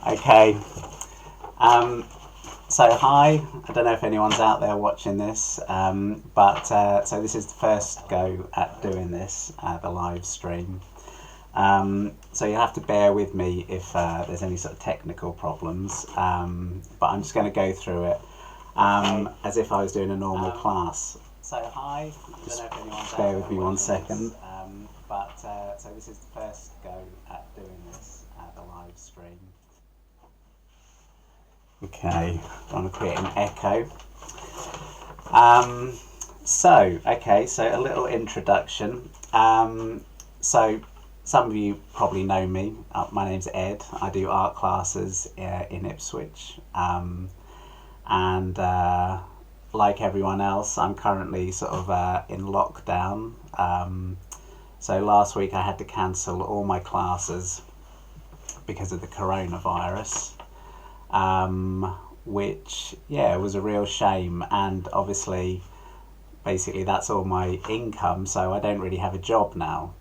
Okay. Um, so hi. I don't know if anyone's out there watching this, but so this is the first go at doing this, the live stream. So you have to bear with me if there's any sort of technical problems. But I'm just going to go through it as if I was doing a normal class. So hi. Just bear with me 1 second. So this is the first go at doing this, the live stream. Okay, I'm going to create an echo. So a little introduction. So some of you probably know me. My name's Ed. I do art classes in Ipswich. And like everyone else, I'm currently sort of in lockdown. So last week I had to cancel all my classes because of the coronavirus. Which was a real shame, and obviously basically that's all my income, so I don't really have a job now.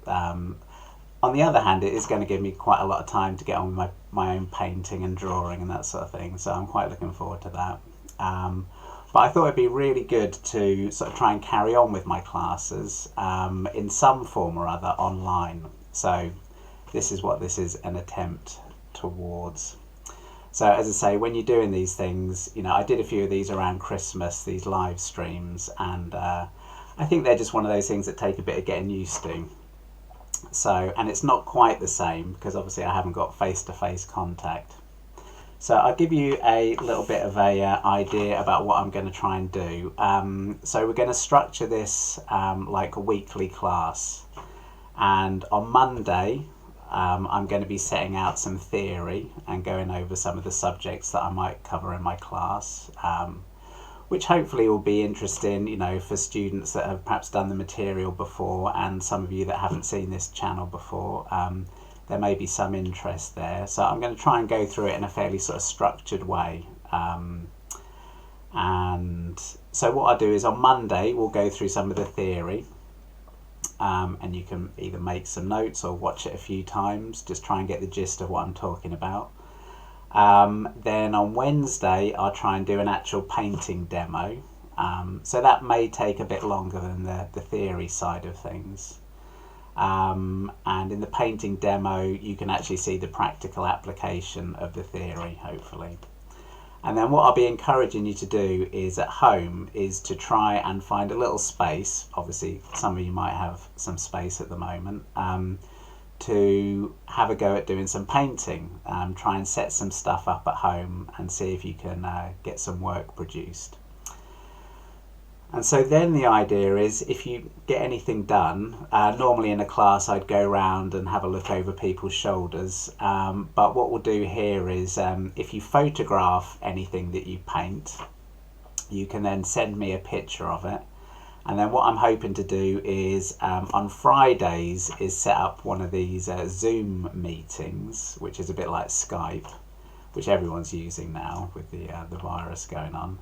On the other hand, it is going to give me quite a lot of time to get on with my own painting and drawing and that sort of thing, so I'm quite looking forward to that. But I thought it'd be really good to sort of try and carry on with my classes in some form or other online. So this is what this is an attempt towards. So as I say, when you're doing these things, I did a few of these around Christmas, these live streams, and I think they're just one of those things that take a bit of getting used to. So, and it's not quite the same because obviously I haven't got face-to-face contact. So I'll give you a little bit of a idea about what I'm going to try and do. So we're going to structure this like a weekly class, and on Monday, I'm going to be setting out some theory and going over some of the subjects that I might cover in my class, which hopefully will be interesting, for students that have perhaps done the material before, and some of you that haven't seen this channel before. There may be some interest there. So I'm going to try and go through it in a fairly sort of structured way. And so what I'll do is on Monday, we'll go through some of the theory. And you can either make some notes or watch it a few times, just try and get the gist of what I'm talking about. Then on Wednesday I'll try and do an actual painting demo, so that may take a bit longer than the theory side of things. And in the painting demo you can actually see the practical application of the theory, hopefully. And then what I'll be encouraging you to do is at home is to try and find a little space. Obviously some of you might have some space at the moment, to have a go at doing some painting. Try and set some stuff up at home and see if you can get some work produced. And so then the idea is, if you get anything done, normally in a class I'd go around and have a look over people's shoulders, but what we'll do here is if you photograph anything that you paint, you can then send me a picture of it. And then what I'm hoping to do is on Fridays is set up one of these Zoom meetings, which is a bit like Skype, which everyone's using now with the virus going on.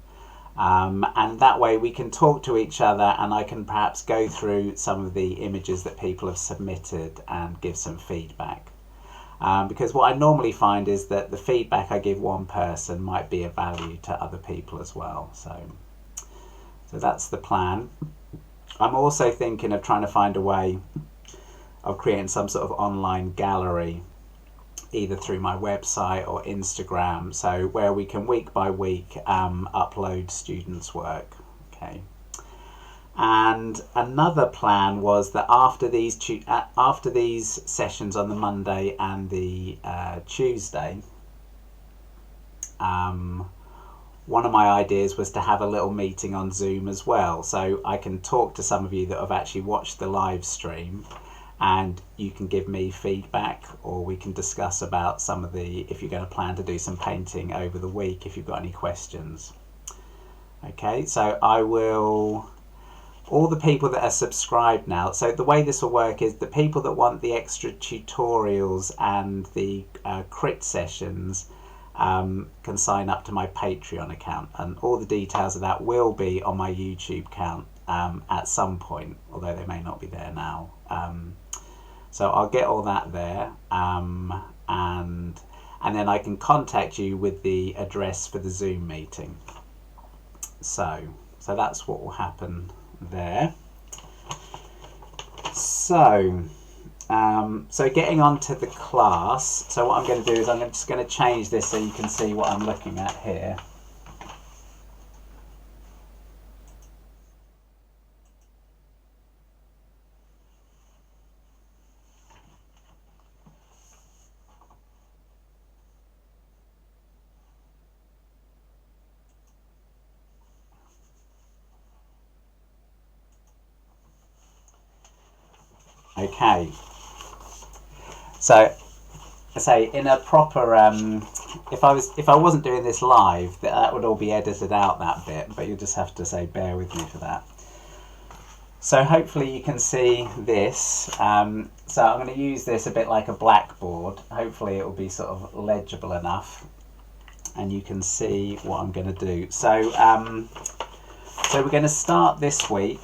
And that way we can talk to each other, and I can perhaps go through some of the images that people have submitted and give some feedback. Because what I normally find is that the feedback I give one person might be of value to other people as well. So that's the plan. I'm also thinking of trying to find a way of creating some sort of online gallery, either through my website or Instagram, so where we can week by week upload students' work. Okay. And another plan was that after these sessions on the Monday and the Tuesday, one of my ideas was to have a little meeting on Zoom as well, so I can talk to some of you that have actually watched the live stream, and you can give me feedback, or we can discuss about some of if you're going to plan to do some painting over the week, if you've got any questions. Okay, so I will, all the people that are subscribed now, so the way this will work is the people that want the extra tutorials and the crit sessions can sign up to my Patreon account, and all the details of that will be on my YouTube account at some point, although they may not be there now. So I'll get all that there, and and then I can contact you with the address for the Zoom meeting. So that's what will happen there. So getting on to the class, so what I'm going to do is I'm just going to change this so you can see what I'm looking at here. Okay, so I say in a proper if I wasn't doing this live, that would all be edited out, that bit, but you'll just have to say bear with me for that. So hopefully you can see this. So I'm going to use this a bit like a blackboard. Hopefully it will be sort of legible enough and you can see what I'm going to do. So we're going to start this week.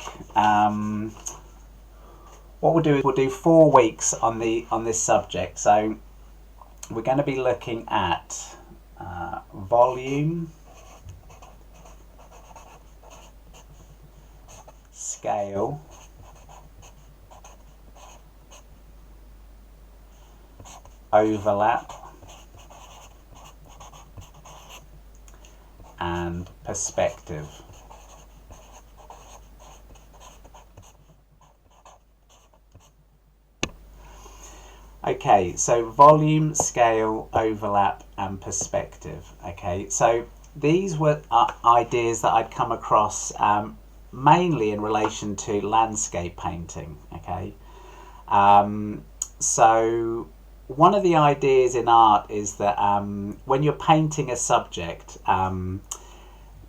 What we'll do is we'll do 4 weeks on this subject. So we're going to be looking at volume, scale, overlap, and perspective. Okay, so volume, scale, overlap, and perspective. Okay, so these were ideas that I'd come across mainly in relation to landscape painting. Okay, so one of the ideas in art is that when you're painting a subject,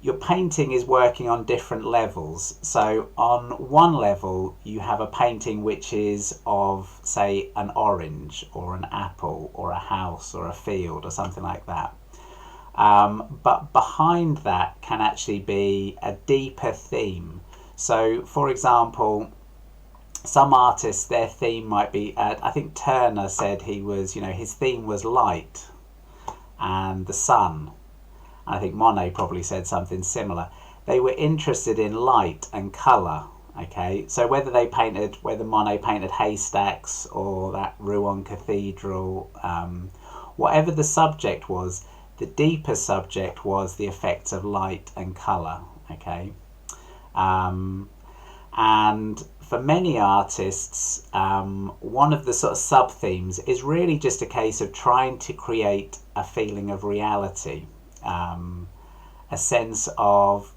your painting is working on different levels. So on one level you have a painting which is of, say, an orange or an apple or a house or a field or something like that. But behind that can actually be a deeper theme. So for example, some artists, their theme might be, I think Turner said his theme was light and the sun. I think Monet probably said something similar. They were interested in light and colour. Okay, so whether Monet painted haystacks or that Rouen Cathedral, whatever the subject was, the deeper subject was the effects of light and colour. Okay, and for many artists, one of the sort of sub-themes is really just a case of trying to create a feeling of reality. A sense of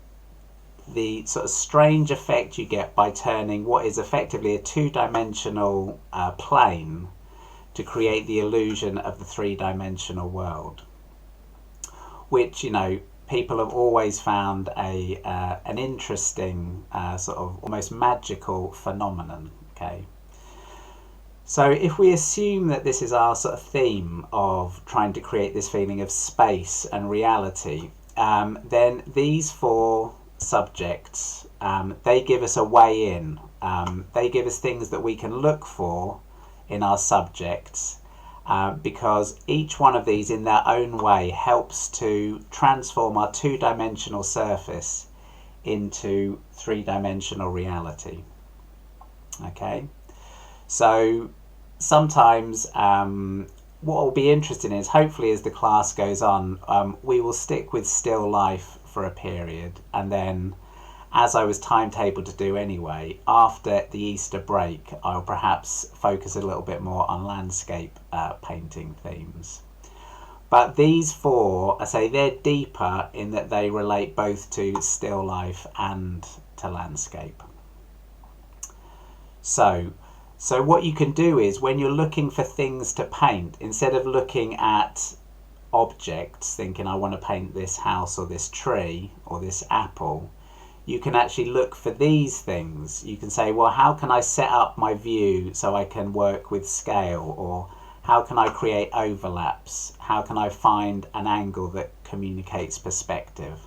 the sort of strange effect you get by turning what is effectively a two-dimensional plane to create the illusion of the three-dimensional world, which, people have always found an interesting sort of almost magical phenomenon. Okay, so if we assume that this is our sort of theme of trying to create this feeling of space and reality, then these 4 subjects, they give us a way in. They give us things that we can look for in our subjects, because each one of these in their own way helps to transform our two-dimensional surface into three-dimensional reality. Okay, so sometimes what will be interesting is, hopefully as the class goes on, we will stick with still life for a period, and then, as I was timetabled to do anyway, after the Easter break I'll perhaps focus a little bit more on landscape painting themes. But these 4, I say, they're deeper in that they relate both to still life and to landscape. So what you can do is, when you're looking for things to paint, instead of looking at objects thinking I want to paint this house or this tree or this apple, you can actually look for these things. You can say, well, how can I set up my view so I can work with scale, or how can I create overlaps? How can I find an angle that communicates perspective?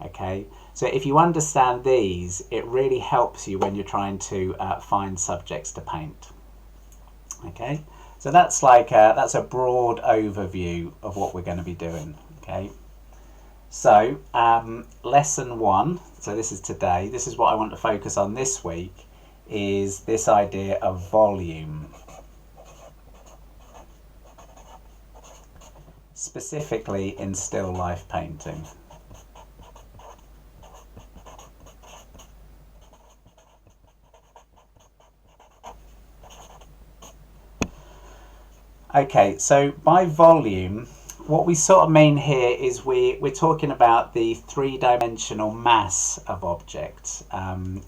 Okay, so if you understand these, it really helps you when you're trying to find subjects to paint. Okay, So that's a broad overview of what we're going to be doing. Okay. So lesson 1. So this is today. This is what I want to focus on this week. Is this idea of volume, specifically in still life painting. Okay, so by volume, what we sort of mean here is we're talking about the three-dimensional mass of objects,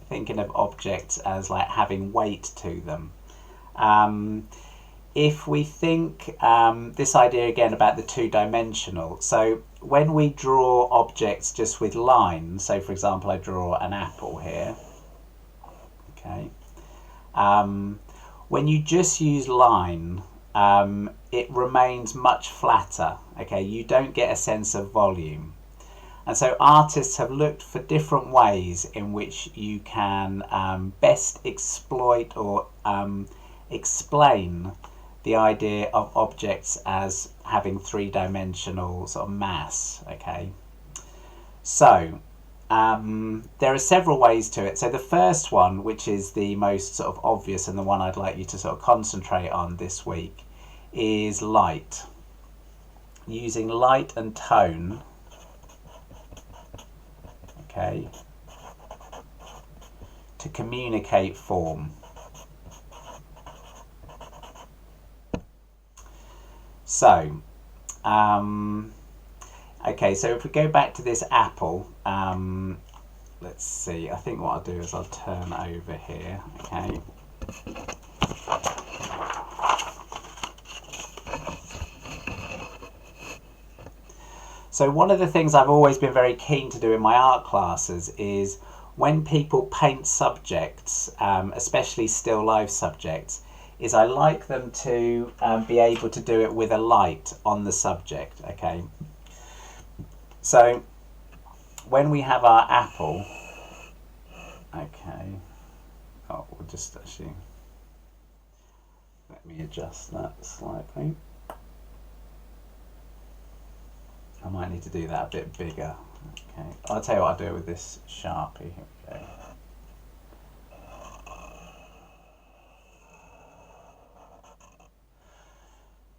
thinking of objects as like having weight to them. If we think this idea again about the two-dimensional, so when we draw objects just with lines, so for example I draw an apple here, okay, when you just use line, it remains much flatter. Okay, you don't get a sense of volume, and so artists have looked for different ways in which you can best exploit or explain the idea of objects as having three-dimensional sort of mass. Okay, so there are several ways to it. So the first one, which is the most sort of obvious and the one I'd like you to sort of concentrate on this week, is light. Using light and tone, okay, to communicate form. So, okay, so if we go back to this apple, let's see, I think what I'll do is I'll turn over here, okay. So one of the things I've always been very keen to do in my art classes is when people paint subjects, especially still life subjects, is I like them to be able to do it with a light on the subject, okay? So when we have our apple, okay, oh, we'll just actually, let me adjust that slightly. I might need to do that a bit bigger. Okay, I'll tell you what I'll do with this Sharpie. Here we go.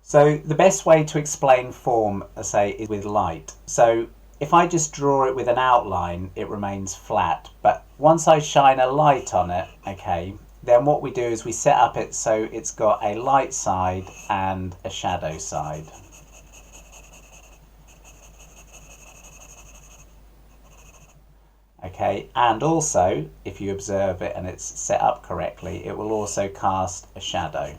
So the best way to explain form, I say, is with light. So if I just draw it with an outline, it remains flat. But once I shine a light on it, okay, then what we do is we set up it so it's got a light side and a shadow side. Okay, and also, if you observe it and it's set up correctly, it will also cast a shadow.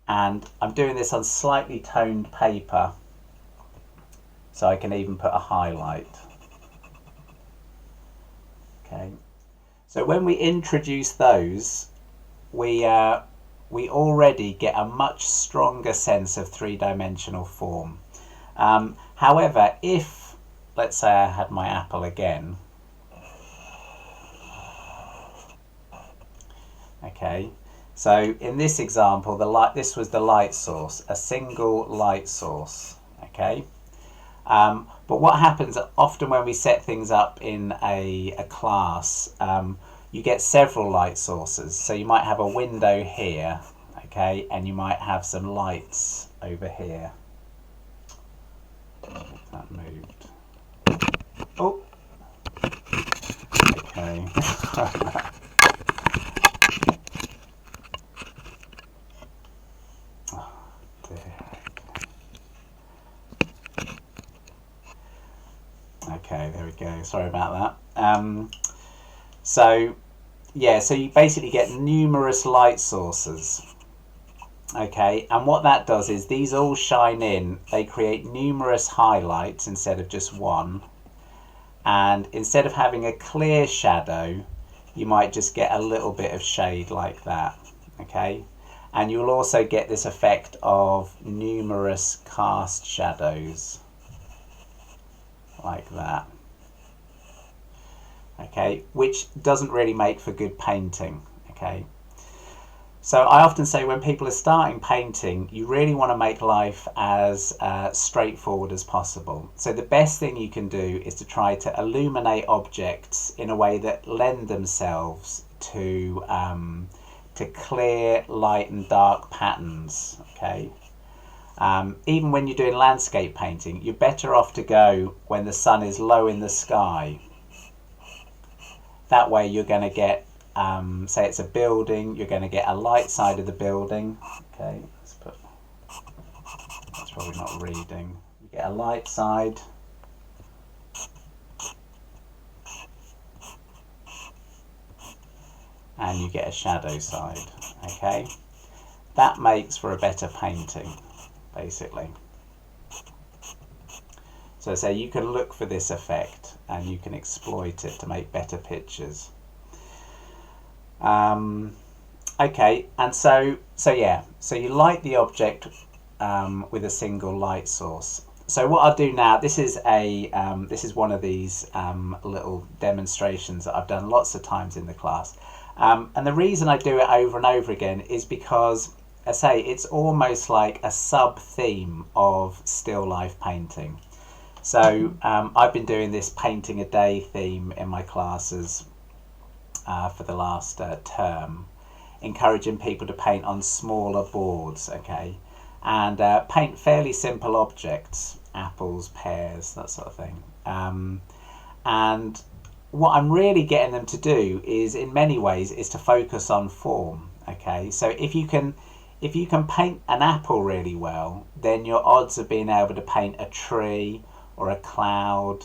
And I'm doing this on slightly toned paper, so I can even put a highlight. Okay, so when we introduce those, we already get a much stronger sense of three-dimensional form. However, if, let's say I had my apple again, okay, so in this example, this was the light source, a single light source, okay. But what happens often when we set things up in a class, you get several light sources. So you might have a window here, okay, and you might have some lights over here. That moved. Oh, okay. Oh, dear. Okay, there we go. Sorry about that. So, yeah, so you basically get numerous light sources. Okay, and what that does is these all shine in, they create numerous highlights instead of just one, and instead of having a clear shadow, you might just get a little bit of shade like that, okay, and you'll also get this effect of numerous cast shadows like that, okay, which doesn't really make for good painting, Okay. So I often say when people are starting painting, you really want to make life as straightforward as possible. So the best thing you can do is to try to illuminate objects in a way that lend themselves to clear light and dark patterns. Okay. Even when you're doing landscape painting, you're better off to go when the sun is low in the sky. That way you're going to get, say it's a building, you're going to get a light side of the building. Okay, that's probably not reading. You get a light side. And you get a shadow side. Okay, that makes for a better painting, basically. So say you can look for this effect and you can exploit it to make better pictures. Okay, and so you light the object with a single light source. So what I'll do now, this is one of these little demonstrations that I've done lots of times in the class, and the reason I do it over and over again is because, I say, it's almost like a sub-theme of still life painting. So I've been doing this painting a day theme in my classes for the last term, encouraging people to paint on smaller boards, okay, and paint fairly simple objects, apples, pears, that sort of thing. And what I'm really getting them to do is, in many ways, is to focus on form, okay. So if you can paint an apple really well, then your odds of being able to paint a tree or a cloud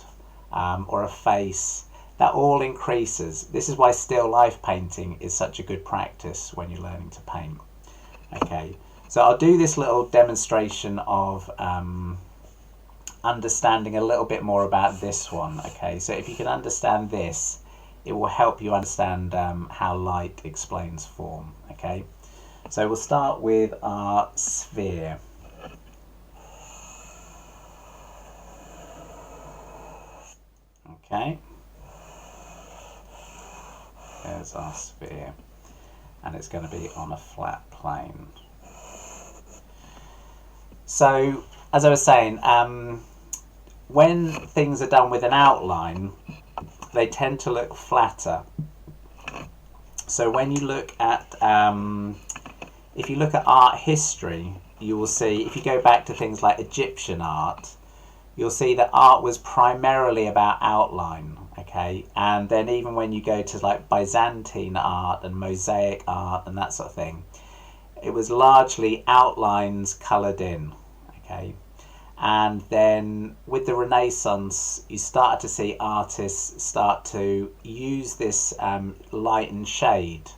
or a face, that all increases. This is why still life painting is such a good practice when you're learning to paint. Okay, so I'll do this little demonstration of understanding a little bit more about this one. Okay, so if you can understand this, it will help you understand how light explains form. Okay, so we'll start with our sphere. Okay, there's our sphere, and it's going to be on a flat plane. So, as I was saying, when things are done with an outline, they tend to look flatter. So when you look at, if you look at art history, you will see, if you go back to things like Egyptian art, you'll see that art was primarily about outline, okay? And then even when you go to like Byzantine art and mosaic art and that sort of thing, it was largely outlines coloured in, okay? And then with the Renaissance, you started to see artists start to use this light and shade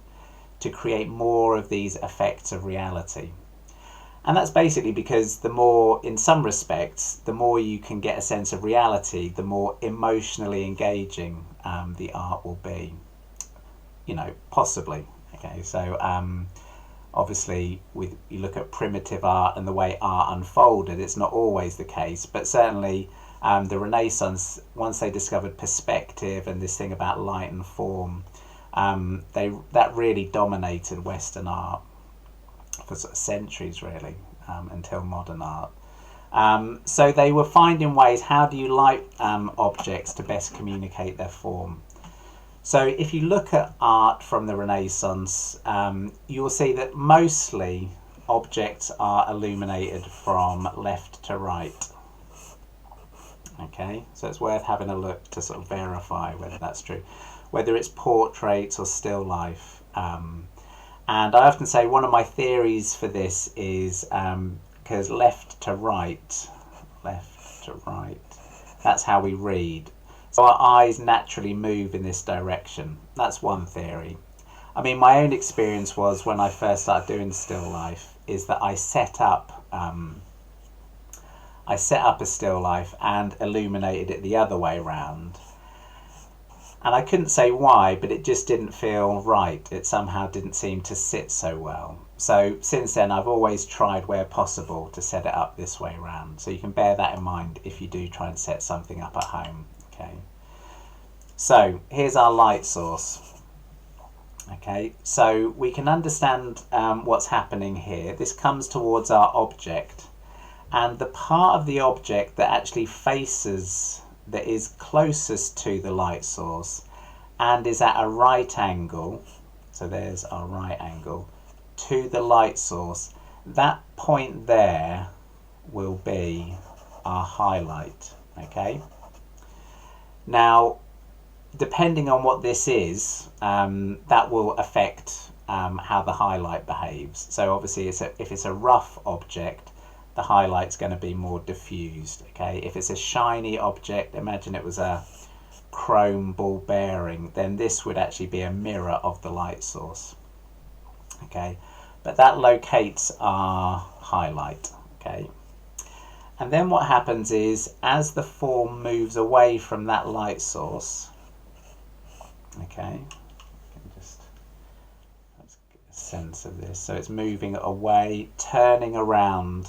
to create more of these effects of reality. And that's basically because the more, in some respects, the more you can get a sense of reality, the more emotionally engaging the art will be. You know, possibly. Okay, so obviously, you look at primitive art and the way art unfolded, it's not always the case, but certainly the Renaissance, once they discovered perspective and this thing about light and form, that really dominated Western art for sort of centuries, really, until modern art. So they were finding ways, how do you light objects to best communicate their form? So if you look at art from the Renaissance, you will see that mostly objects are illuminated from left to right. Okay, so it's worth having a look to sort of verify whether that's true, whether it's portraits or still life. And I often say one of my theories for this is because left to right, that's how we read. So our eyes naturally move in this direction. That's one theory. I mean, my own experience was when I first started doing still life is that I set up a still life and illuminated it the other way around. And I couldn't say why, but it just didn't feel right. It somehow didn't seem to sit so well. So since then, I've always tried where possible to set it up this way around. So you can bear that in mind if you do try and set something up at home. Okay. So here's our light source. Okay, so we can understand what's happening here. This comes towards our object, and the part of the object that actually faces, that is closest to the light source and is at a right angle, so there's our right angle, to the light source, that point there will be our highlight. Okay, now depending on what this is, that will affect how the highlight behaves. So obviously if it's a rough object, the highlight's going to be more diffused. Okay, if it's a shiny object, imagine it was a chrome ball bearing, then this would actually be a mirror of the light source. Okay, but that locates our highlight. Okay, and then what happens is, as the form moves away from that light source, okay, let's get a sense of this. So it's moving away, turning around,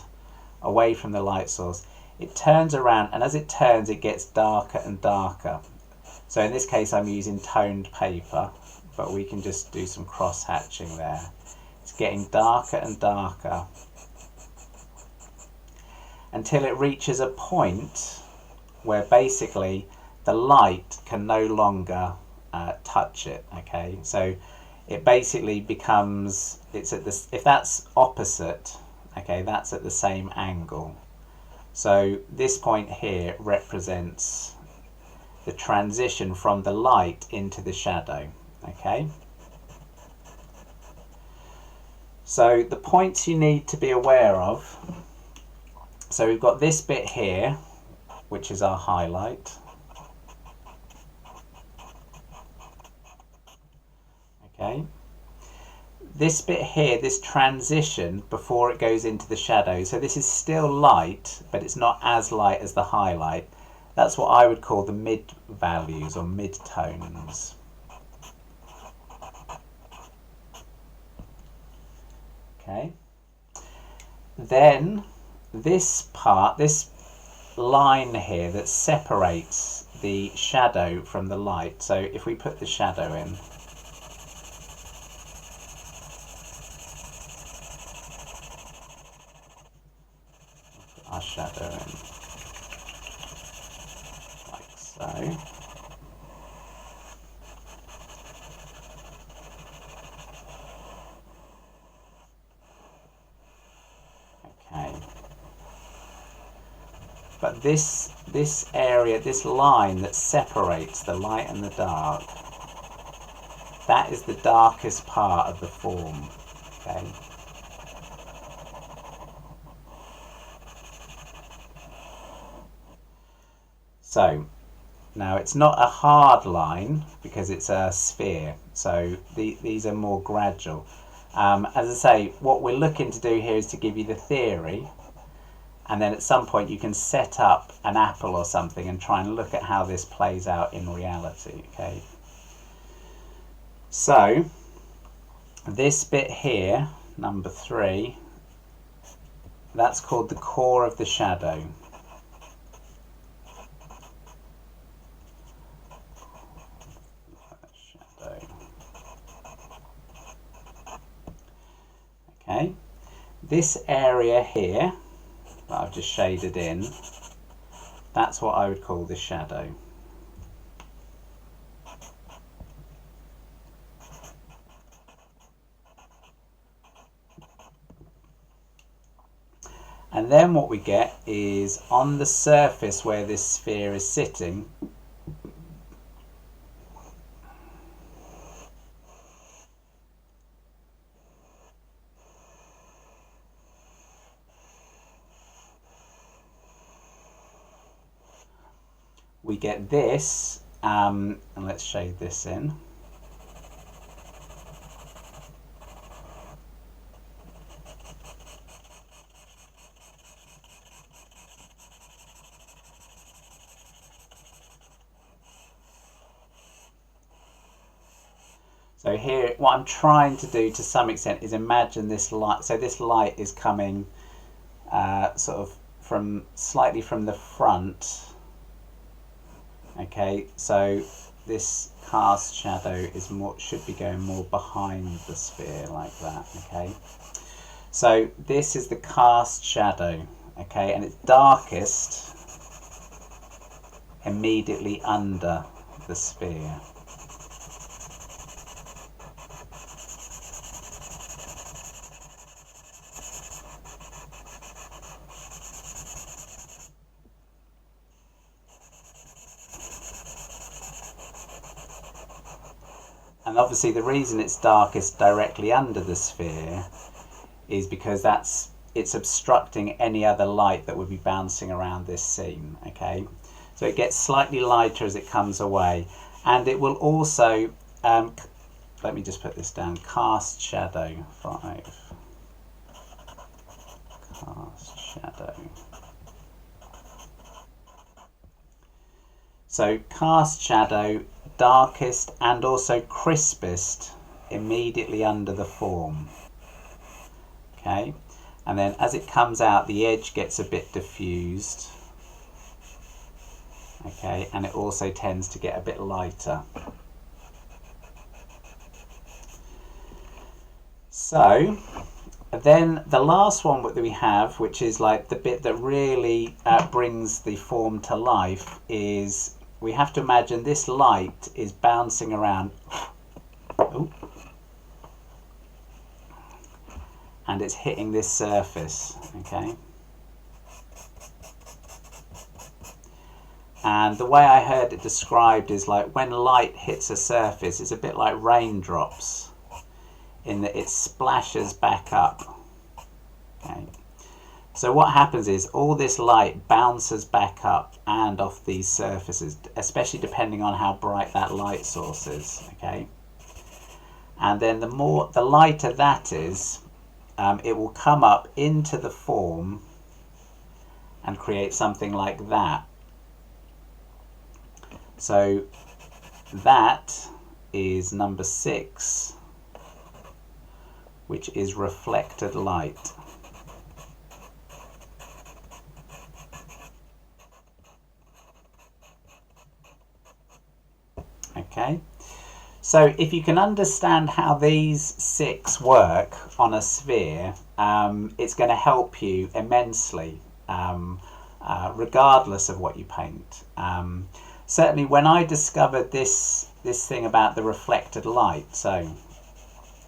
away from the light source. It turns around, and as it turns, it gets darker and darker. So in this case, I'm using toned paper, but we can just do some cross hatching there. It's getting darker and darker until it reaches a point where basically the light can no longer touch it. Okay, so it basically becomes, it's at this, if that's opposite, okay, that's at the same angle. So this point here represents the transition from the light into the shadow. Okay, so the points you need to be aware of, so we've got this bit here, which is our highlight. Okay, this bit here, this transition before it goes into the shadow, so this is still light, but it's not as light as the highlight. That's what I would call the mid values or mid tones. Okay, then this part, this line here that separates the shadow from the light, so if we put the shadow in, our shadow in like so. Okay, but this area, this line that separates the light and the dark, that is the darkest part of the form. Okay, so now it's not a hard line because it's a sphere, so these are more gradual. As I say, what we're looking to do here is to give you the theory, and then at some point you can set up an apple or something and try and look at how this plays out in reality. Okay, so this bit here, number 3, that's called the core of the shadow. Okay, this area here that I've just shaded in, that's what I would call the shadow. And then what we get is on the surface where this sphere is sitting, we get this, and let's shade this in. So here, what I'm trying to do to some extent is imagine this light. So this light is coming sort of slightly from the front. Okay, so this cast shadow is more, should be going more behind the sphere like that, okay? So this is the cast shadow, okay, and it's darkest immediately under the sphere. And obviously the reason it's darkest directly under the sphere is because it's obstructing any other light that would be bouncing around this scene, okay? So it gets slightly lighter as it comes away, and it will also, let me just put this down, cast shadow 5, cast shadow. So cast shadow, darkest and also crispest immediately under the form, okay? And then as it comes out, the edge gets a bit diffused, okay, and it also tends to get a bit lighter. So then the last one that we have, which is like the bit that really brings the form to life, is we have to imagine this light is bouncing around. Ooh. And it's hitting this surface, okay? And the way I heard it described is like when light hits a surface, it's a bit like raindrops in that it splashes back up, okay? So what happens is all this light bounces back up and off these surfaces, especially depending on how bright that light source is, okay? And then the lighter that is, it will come up into the form and create something like that. So that is number 6, which is reflected light. Okay, so if you can understand how these 6 work on a sphere, it's going to help you immensely, regardless of what you paint. Certainly when I discovered this thing about the reflected light, so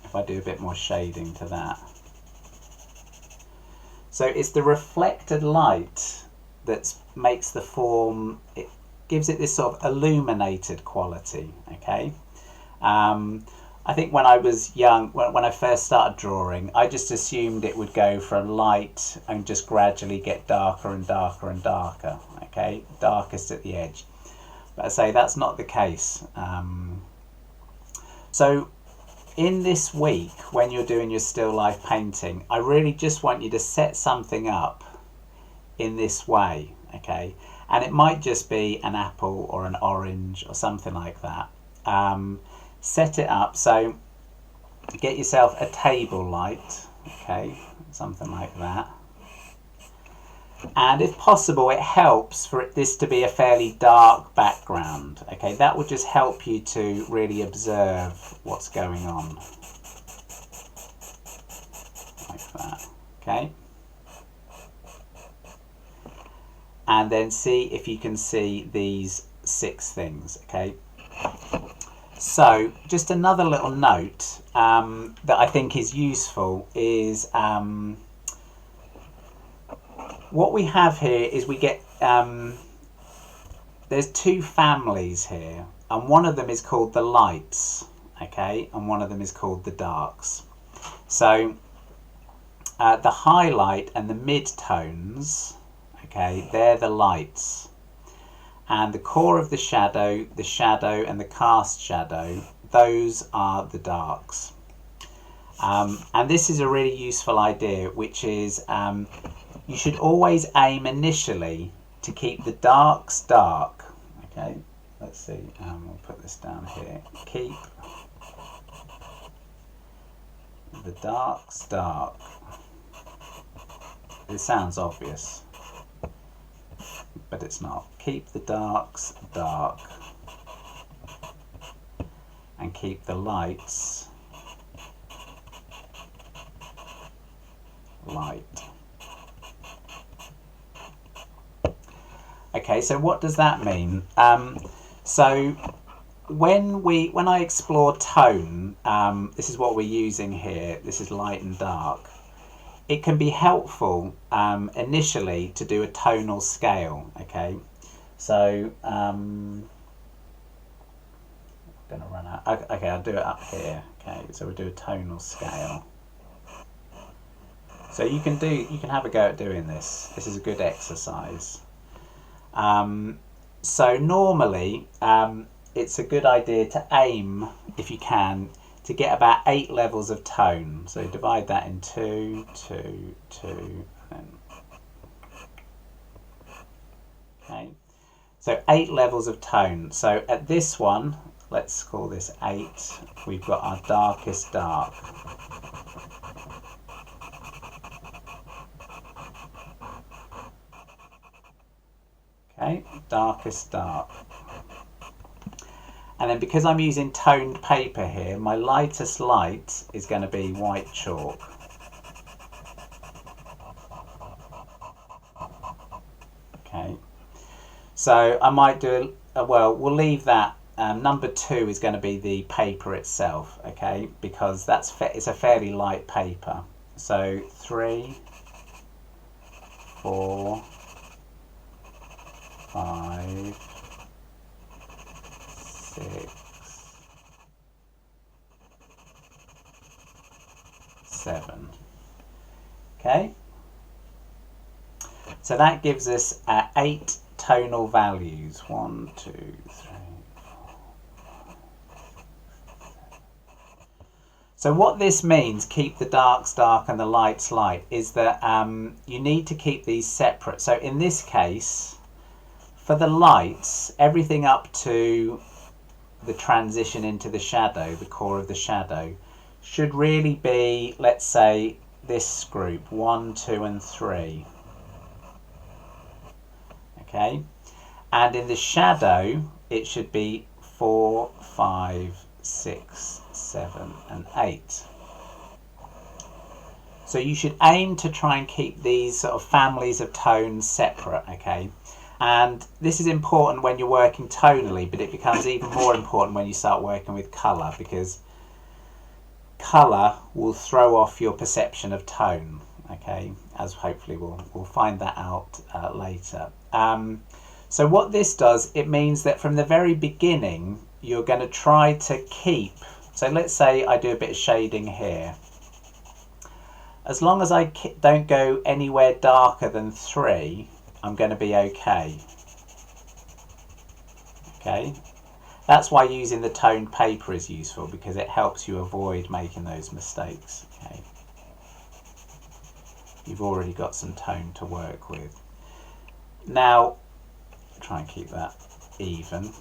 if I do a bit more shading to that. So it's the reflected light that makes the form, it gives it this sort of illuminated quality, okay? I think when I was young, when I first started drawing, I just assumed it would go from light and just gradually get darker and darker and darker, okay? Darkest at the edge. But I say that's not the case. So in this week, when you're doing your still life painting, I really just want you to set something up in this way, okay? And it might just be an apple or an orange or something like that. Set it up, so get yourself a table light, okay, something like that. And if possible, it helps for this to be a fairly dark background, okay? That will just help you to really observe what's going on, like that, okay? And then see if you can see these 6 things, okay? So just another little note that I think is useful is what we have here is we get, there's 2 families here, and one of them is called the lights, okay, and one of them is called the darks. So the highlight and the mid-tones, okay, they're the lights. And the core of the shadow and the cast shadow, those are the darks. And this is a really useful idea, which is you should always aim initially to keep the darks dark. Okay, let's see, we'll put this down here. Keep the darks dark. It sounds obvious, but it's not. Keep the darks dark. and keep the lights light. Okay, so what does that mean? So when I explore tone, this is what we're using here. This is light and dark. It can be helpful initially to do a tonal scale. Okay, so I'm going to run out. Okay, I'll do it up here. Okay, so we'll do a tonal scale. So you can have a go at doing this. This is a good exercise. So normally it's a good idea to aim, if you can, to get about 8 levels of tone. So divide that in 2, 2, 2, and okay. So 8 levels of tone. So at this one, let's call this 8. We've got our darkest dark. Okay, darkest dark. And then because I'm using toned paper here, my lightest light is going to be white chalk. Okay, so I might do, well, we'll leave that. Number 2 is going to be the paper itself, okay, because it's a fairly light paper. So 3, 4, 5, 6, 7. Okay, so that gives us 8 tonal values. 1, 2, 3, 4. So what this means, keep the darks dark and the lights light, is that you need to keep these separate. So in this case, for the lights, everything up to the transition into the shadow, the core of the shadow, should really be, let's say, this group, 1, 2 and 3. Okay, and in the shadow it should be 4, 5, 6, 7 and 8. So you should aim to try and keep these sort of families of tones separate, okay? And this is important when you're working tonally, but it becomes even more important when you start working with colour, because colour will throw off your perception of tone, okay, as hopefully we'll find that out later. So what this does, it means that from the very beginning you're going to try to keep, so let's say I do a bit of shading here. As long as I don't go anywhere darker than 3, I'm going to be okay. Okay, that's why using the toned paper is useful, because it helps you avoid making those mistakes. Okay, you've already got some tone to work with. Now, try and keep that even.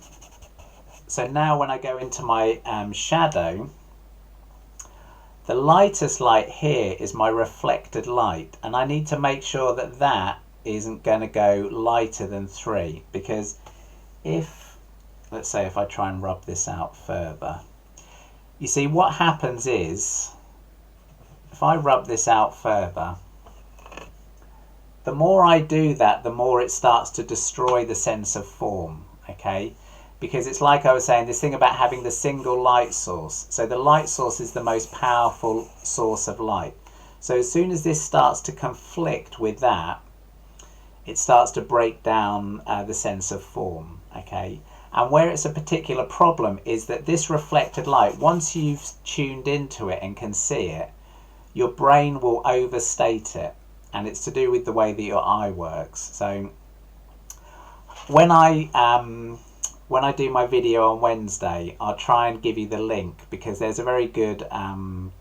So now when I go into my shadow, the lightest light here is my reflected light, and I need to make sure that that isn't going to go lighter than 3, because if, let's say if I try and rub this out further, you see what happens is, if I rub this out further, the more I do that, the more it starts to destroy the sense of form, okay? Because it's like I was saying, this thing about having the single light source. So the light source is the most powerful source of light. So as soon as this starts to conflict with that, it starts to break down the sense of form, okay? And where it's a particular problem is that this reflected light, once you've tuned into it and can see it, your brain will overstate it, and it's to do with the way that your eye works. So when I do my video on Wednesday, I'll try and give you the link, because there's a very good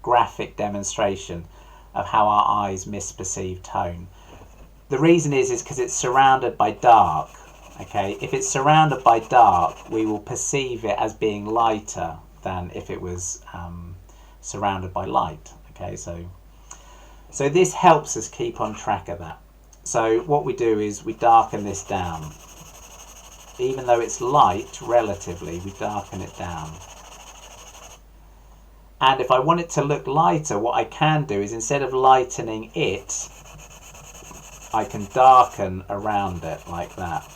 graphic demonstration of how our eyes misperceive tone. The reason is because it's surrounded by dark, okay? If it's surrounded by dark, we will perceive it as being lighter than if it was surrounded by light, okay? So this helps us keep on track of that. So what we do is we darken this down. Even though it's light relatively, we darken it down. And if I want it to look lighter, what I can do is instead of lightening it, I can darken around it like that.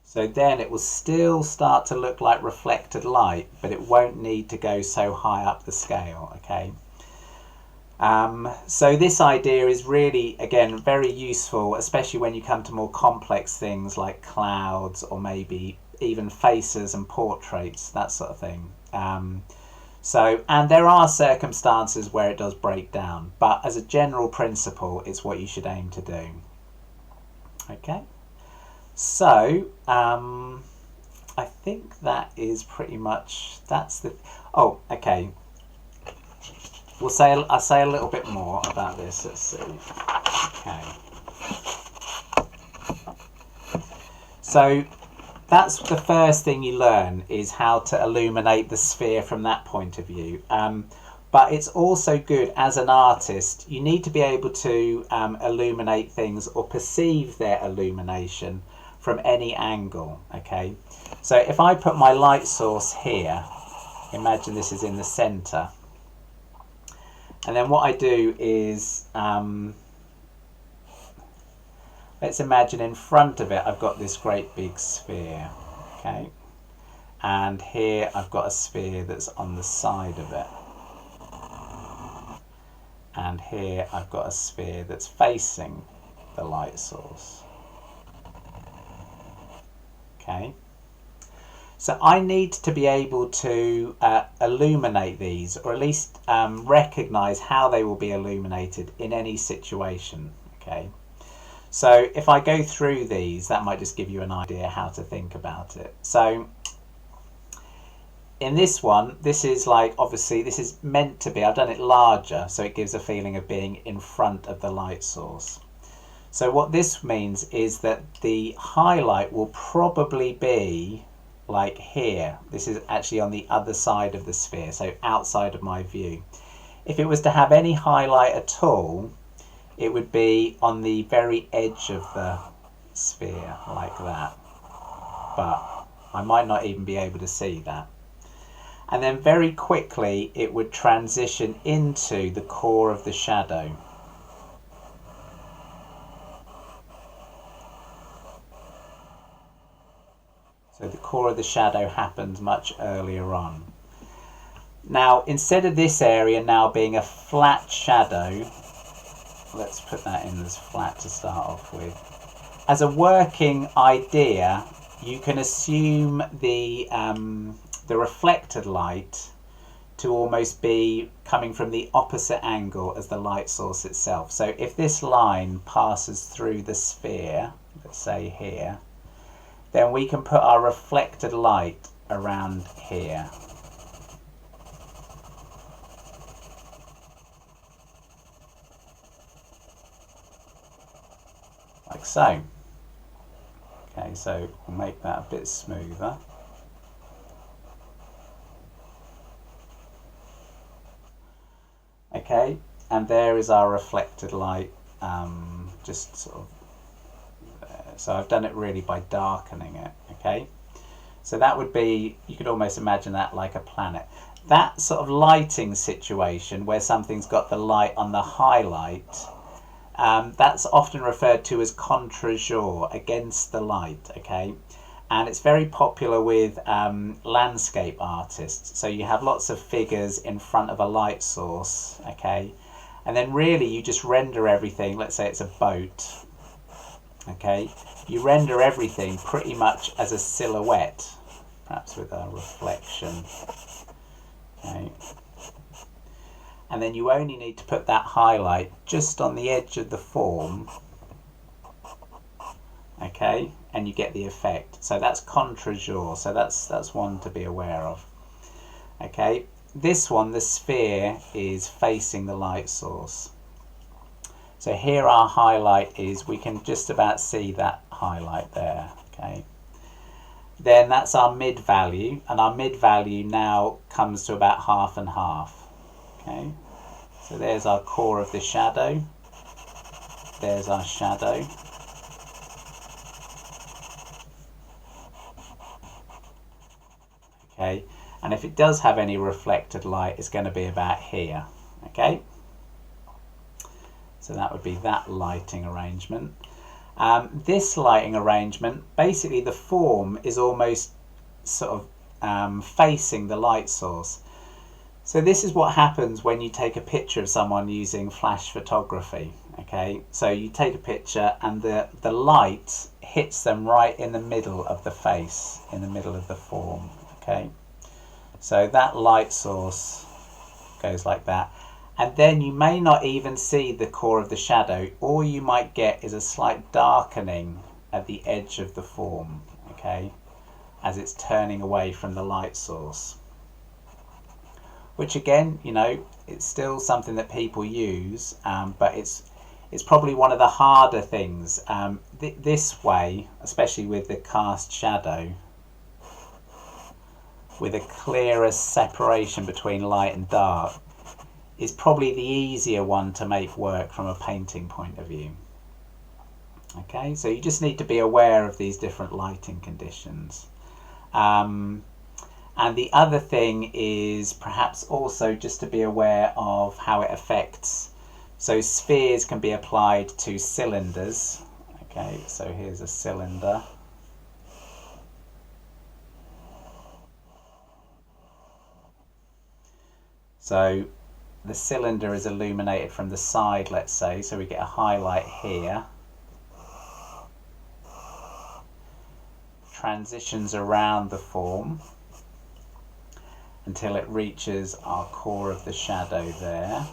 So then it will still start to look like reflected light, but it won't need to go so high up the scale, okay? So this idea is really, again, very useful, especially when you come to more complex things like clouds or maybe even faces and portraits, that sort of thing. And there are circumstances where it does break down, but as a general principle, it's what you should aim to do. Okay? So, I think that is pretty much, that's the, oh, okay. I'll say a little bit more about this. Let's see. Okay. So, that's the first thing you learn, is how to illuminate the sphere from that point of view. But it's also good as an artist, you need to be able to illuminate things or perceive their illumination from any angle, okay? So if I put my light source here, imagine this is in the center, and then what I do is, let's imagine in front of it I've got this great big sphere, okay? And here I've got a sphere that's on the side of it. And here I've got a sphere that's facing the light source. Okay, so I need to be able to illuminate these, or at least recognize how they will be illuminated in any situation. Okay, so if I go through these, that might just give you an idea how to think about it. So in this one, this is like, obviously this is meant to be, I've done it larger so it gives a feeling of being in front of the light source. So what this means is that the highlight will probably be like here. This is actually on the other side of the sphere, so outside of my view. If it was to have any highlight at all, it would be on the very edge of the sphere, like that. But I might not even be able to see that. And then very quickly, it would transition into the core of the shadow. So the core of the shadow happens much earlier on. Now, instead of this area now being a flat shadow, let's put that in as flat to start off with. As a working idea, you can assume the reflected light to almost be coming from the opposite angle as the light source itself. So if this line passes through the sphere, let's say here, then we can put our reflected light around here. Like so. Okay, so we'll make that a bit smoother. Okay, and there is our reflected light, just sort of there. So I've done it really by darkening it, okay? So that would be, you could almost imagine that like a planet. That sort of lighting situation where something's got the light on the highlight, that's often referred to as contre-jour, against the light, okay? And it's very popular with landscape artists. So you have lots of figures in front of a light source, okay? And then really you just render everything, let's say it's a boat, okay? You render everything pretty much as a silhouette, perhaps with a reflection, okay? And then you only need to put that highlight just on the edge of the form, okay, and you get the effect. So that's contre-jour, so that's one to be aware of. Okay, this one, the sphere, is facing the light source. So here our highlight is, we can just about see that highlight there, okay. Then that's our mid value, and our mid value now comes to about half and half, okay. So there's our core of the shadow, there's our shadow, Okay, and if it does have any reflected light, it's going to be about here. Okay, so that would be that lighting arrangement. This lighting arrangement, basically the form is almost sort of facing the light source. So this is what happens when you take a picture of someone using flash photography. Okay, so you take a picture and the light hits them right in the middle of the face, in the middle of the form. Okay, so that light source goes like that, and then you may not even see the core of the shadow. All you might get is a slight darkening at the edge of the form, okay, as it's turning away from the light source, which again, you know, it's still something that people use, but it's probably one of the harder things. This way, especially with the cast shadow, with a clearer separation between light and dark, is probably the easier one to make work from a painting point of view. Okay, so you just need to be aware of these different lighting conditions. And the other thing is perhaps also just to be aware of how it affects. So spheres can be applied to cylinders. Okay, so here's a cylinder. So the cylinder is illuminated from the side, let's say, so we get a highlight here. Transitions around the form until it reaches our core of the shadow there,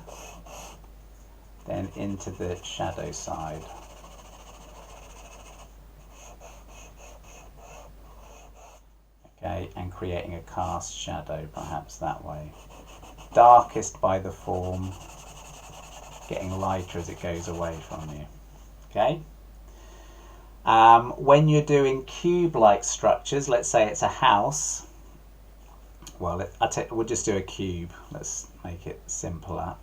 then into the shadow side. Okay, and creating a cast shadow perhaps that way. Darkest by the form, getting lighter as it goes away from you. Okay. When you're doing cube-like structures, let's say it's a house. Well, we'll just do a cube. Let's make it simpler.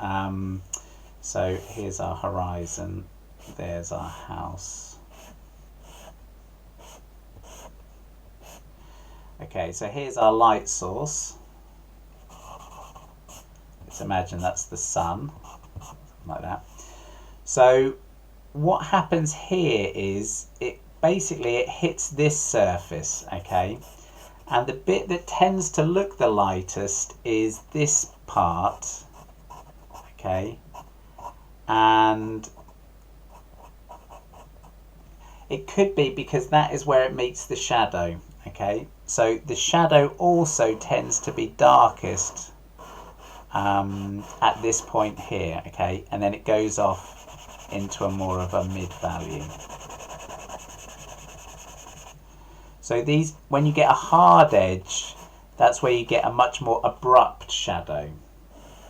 So here's our horizon. There's our house. Okay, so here's our light source. Let's imagine that's the sun, like that. So what happens here is it hits this surface, okay, and the bit that tends to look the lightest is this part, okay, and it could be because that is where it meets the shadow, okay, so the shadow also tends to be darkest at this point here, okay, and then it goes off into a more of a mid value. So these, when you get a hard edge, that's where you get a much more abrupt shadow,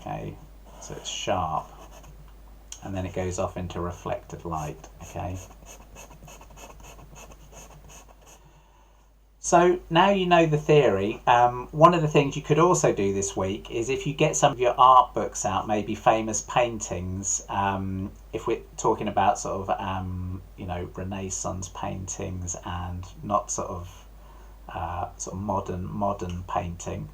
okay, so it's sharp, and then it goes off into reflected light, okay. So now you know the theory. One of the things you could also do this week is if you get some of your art books out, maybe famous paintings, if we're talking about sort of, you know, Renaissance paintings and not sort of modern painting,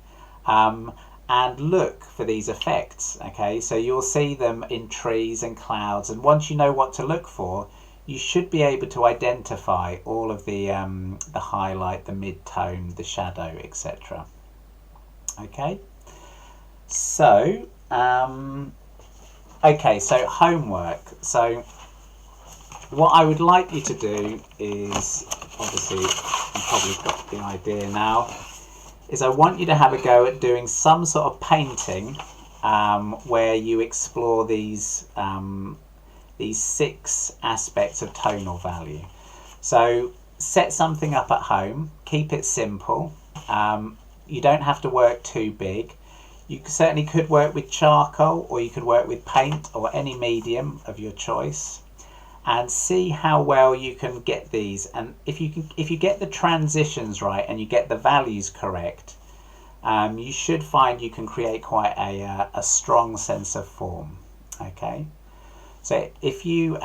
and look for these effects, okay? So you'll see them in trees and clouds, and once you know what to look for, you should be able to identify all of the highlight, the mid-tone, the shadow, etc. Okay, so okay, so homework. So what I would like you to do is, obviously you've probably got the idea now, is I want you to have a go at doing some sort of painting where you explore these 6 aspects of tonal value. So set something up at home, keep it simple. You don't have to work too big. You certainly could work with charcoal, or you could work with paint or any medium of your choice, and see how well you can get these. And if you get the transitions right and you get the values correct, you should find you can create quite a strong sense of form. Okay. So if you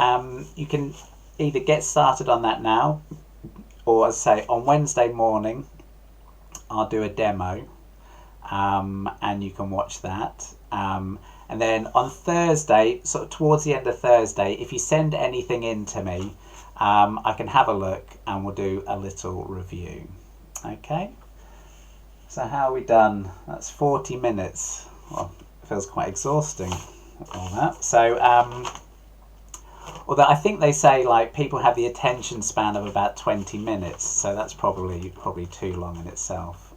you can either get started on that now, or as I say, on Wednesday morning I'll do a demo and you can watch that. And then on Thursday, sort of towards the end of Thursday, if you send anything in to me, I can have a look and we'll do a little review. Okay, so how are we done? That's 40 minutes. Well, it feels quite exhausting, all that. So although I think they say like people have the attention span of about 20 minutes, so that's probably too long in itself.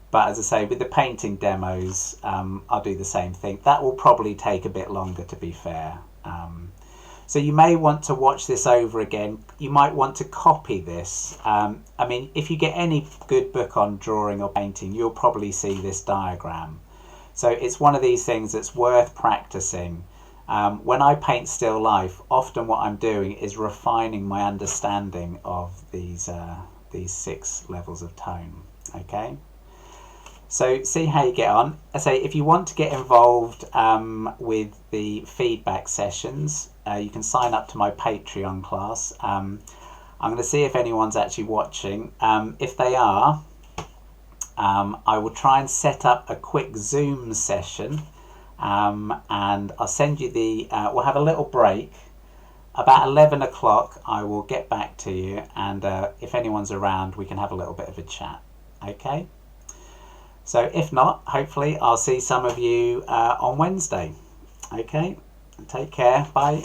But as I say, with the painting demos, I'll do the same thing. That will probably take a bit longer, to be fair. So you may want to watch this over again. You might want to copy this. I mean, if you get any good book on drawing or painting, you'll probably see this diagram. So it's one of these things that's worth practicing. When I paint still life, often what I'm doing is refining my understanding of these 6 levels of tone. Okay. So see how you get on. I say if you want to get involved with the feedback sessions, you can sign up to my Patreon class. I'm going to see if anyone's actually watching. If they are, I will try and set up a quick Zoom session, and I'll send you the. We'll have a little break. About 11 o'clock, I will get back to you, and if anyone's around, we can have a little bit of a chat. Okay. So if not, hopefully I'll see some of you on Wednesday. Okay, take care, bye.